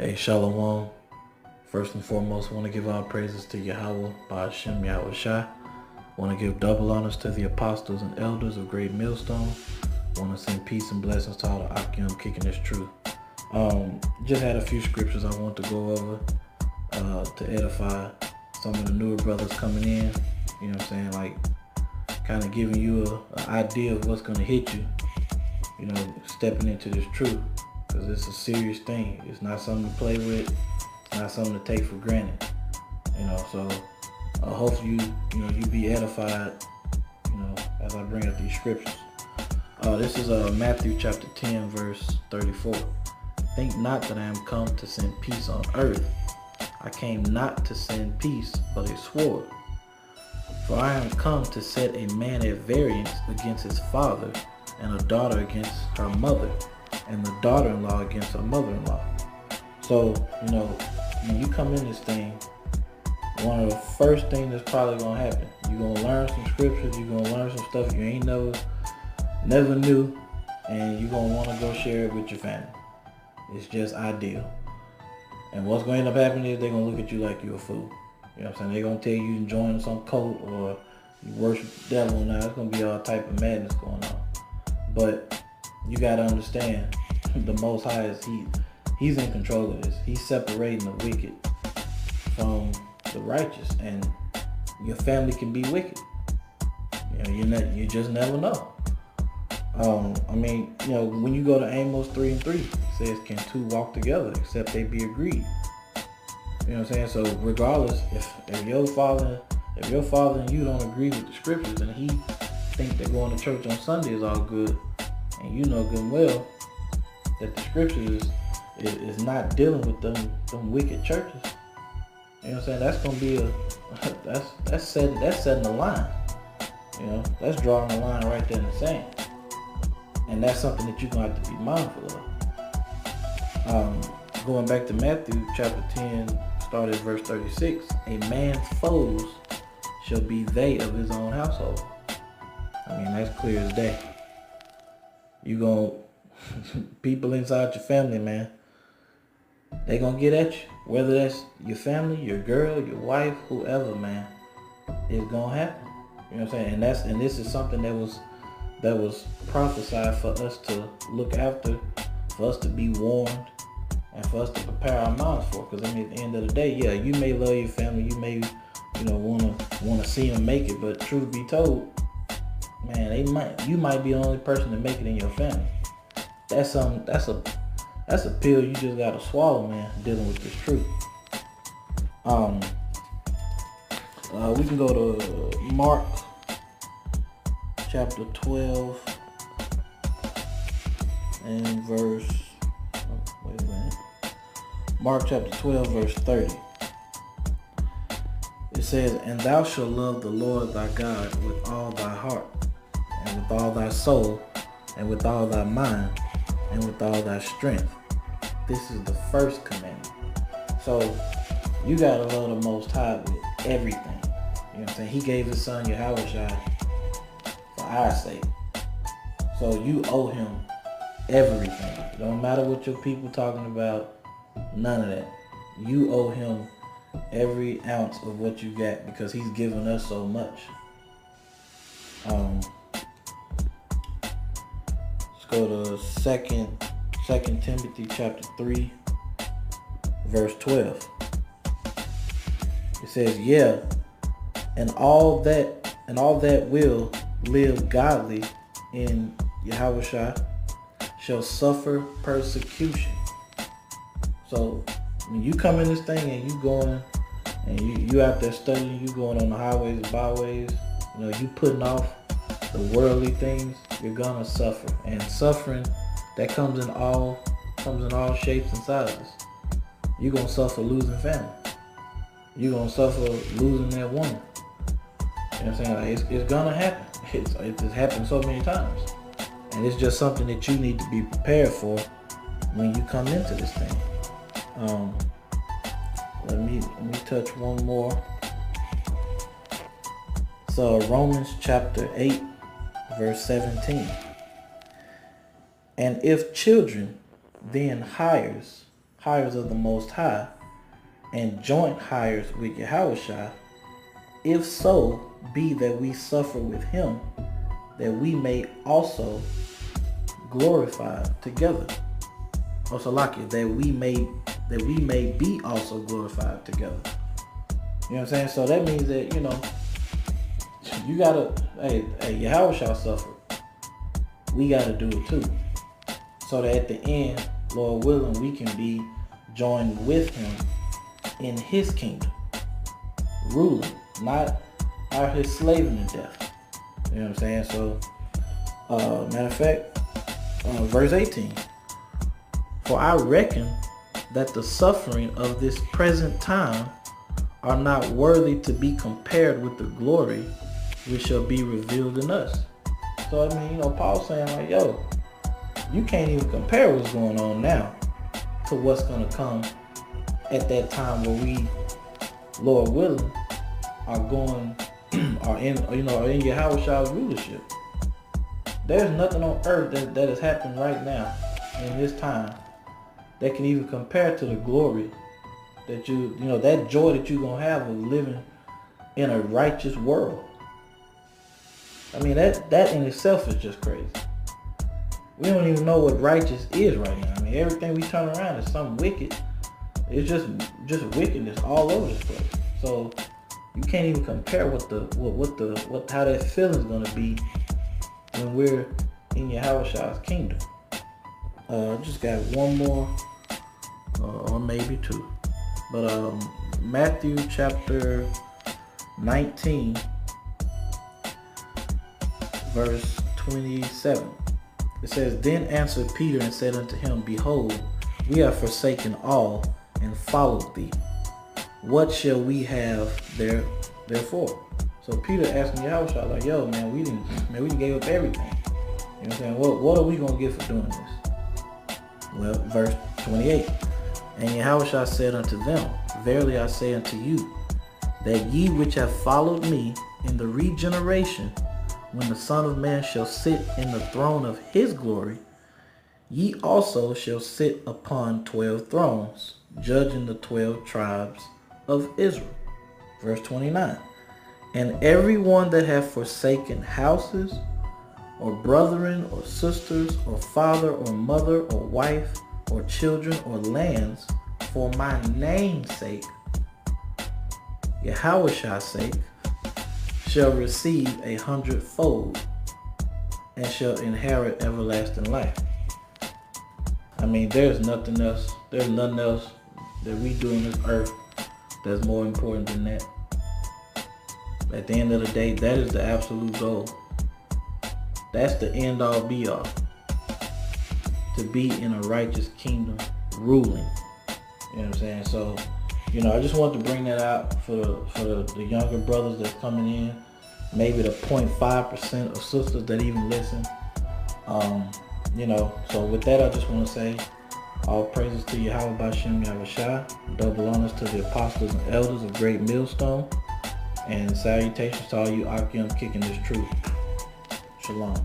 Hey, Shalom. First and foremost, I want to give all praises to Yahweh, Ba'ashem Yahweh Shai. I want to give double honors to the apostles and elders of Great Millstone. I want to send peace and blessings to all the Akim kicking this truth. Just had a few scriptures I want to go over to edify some of the newer brothers coming in. You know what I'm saying? Like, kind of giving you an idea of what's going to hit you, you know, stepping into this truth. Because it's a serious thing. It's not something to play with. It's not something to take for granted. You know, so hopefully you be edified, you know, as I bring up these scriptures. This is Matthew chapter 10, verse 34. Think not that I am come to send peace on earth. I came not to send peace, but a sword. For I am come to set a man at variance against his father, and a daughter against her mother, and the daughter-in-law against her mother-in-law. So, you know, when you come in this thing, one of the first things that's probably gonna happen, you're gonna learn some scriptures, you're gonna learn some stuff you ain't never knew, and you're gonna wanna go share it with your family. It's just ideal. And what's gonna end up happening is they're gonna look at you like you're a fool. You know what I'm saying? They're gonna tell you to join some cult or you worship the devil. Now it's gonna be all type of madness going on. But you gotta understand, the Most High is He's in control of this. He's separating the wicked from the righteous, and your family can be wicked. You know, you just never know. I mean, you know, when you go to Amos 3:3, it says, "Can two walk together except they be agreed?" You know what I'm saying? So regardless, if your father and you don't agree with the scriptures, and he think that going to church on Sunday is all good, and you know good and well that the scriptures is not dealing with them wicked churches. You know what I'm saying? That's gonna be that's setting the line. You know, that's drawing the line right there in the sand. And that's something that you're gonna have to be mindful of. Going back to Matthew chapter 10, started verse 36, a man's foes shall be they of his own household. I mean, that's clear as day. You gonna people inside your family, man, they gonna get at you. Whether that's your family, your girl, your wife, whoever, man, it's gonna happen. You know what I'm saying? And this is something that was prophesied for us to look after, for us to be warned, and for us to prepare our minds for. Because I mean, at the end of the day, yeah, you may love your family, you may, you know, wanna see them make it, but truth be told, man, you might be the only person to make it in your family. That's a pill you just gotta swallow, man, dealing with this truth. We can go to Mark chapter 12 and verse, wait a minute. Mark chapter 12 verse 30. It says, "And thou shalt love the Lord thy God with all thy heart, and with all thy soul, and with all thy mind, and with all thy strength. This is the first commandment." So you gotta love the Most High with everything. You know what I'm saying? He gave his son Yahweh Shai for our sake. So you owe him everything. It don't matter what your people talking about, none of that. You owe him every ounce of what you got, because he's given us so much. Let's go to Second Timothy chapter 3, verse 12. It says, "Yeah, and all that will live godly in Yahushua shall suffer persecution." So when you come in this thing and you going and you out there studying, you going on the highways and byways, you know, you putting off the worldly things, you're gonna suffer. And suffering that comes in all shapes and sizes. You're gonna suffer losing family. You're gonna suffer losing that woman. You know what I'm saying? Like, it's gonna happen. It's happened so many times. And it's just something that you need to be prepared for when you come into this thing. Let me touch one more. So Romans chapter 8, verse 17. "And if children, then hires of the Most High, and joint hires with Yahushua, if so be that we suffer with him, that we may also glorify together. Or Salakia, that we may be also glorified together. You know what I'm saying? So that means that, you gotta, hey, Yahushua suffered. We gotta do it too. So that at the end, Lord willing, we can be joined with him in his kingdom, ruling, not out here slaving to death. You know what I'm saying? So, matter of fact, verse 18. For I reckon that the suffering of this present time are not worthy to be compared with the glory which shall be revealed in us. So, I mean, Paul's saying like, yo, you can't even compare what's going on now to what's going to come at that time where we, Lord willing, are in Yahushua's rulership. There's nothing on earth that has happened right now in this time that can even compare to the glory that that joy that you're going to have of living in a righteous world. I mean, that in itself is just crazy. We don't even know what righteous is right now. I mean, everything we turn around is something wicked. It's just wickedness all over this place. So you can't even compare how that feeling is gonna be when we're in Yahushua's kingdom. Just got one more, or maybe two. But Matthew chapter 19, verse 27. It says, Then answered Peter and said unto him, Behold, we have forsaken all and followed thee. What shall we have therefore? So Peter asking Yahushua, like, yo, man, we didn't gave up everything. You know what I'm saying? What are we gonna get for doing this? Well, verse 28. And Yahushua said unto them, Verily I say unto you, that ye which have followed me in the regeneration, when the Son of Man shall sit in the throne of his glory, ye also shall sit upon 12 thrones, judging the 12 tribes of Israel. Verse 29. And every one that hath forsaken houses, or brethren, or sisters, or father, or mother, or wife, or children, or lands, for my name's sake, Yahushua's sake, shall receive 100-fold, and shall inherit everlasting life. I mean, there's nothing else. There's nothing else that we do on this earth that's more important than that. At the end of the day, that is the absolute goal. That's the end all be all. To be in a righteous kingdom ruling. You know what I'm saying? So, I just want to bring that out for the younger brothers that's coming in. Maybe the 0.5% of sisters that even listen. So with that, I just want to say all praises to Yahweh B'Shem Yahushua. Double honors to the apostles and elders of Great Millstone. And salutations to all you Akim kicking this truth. Shalom.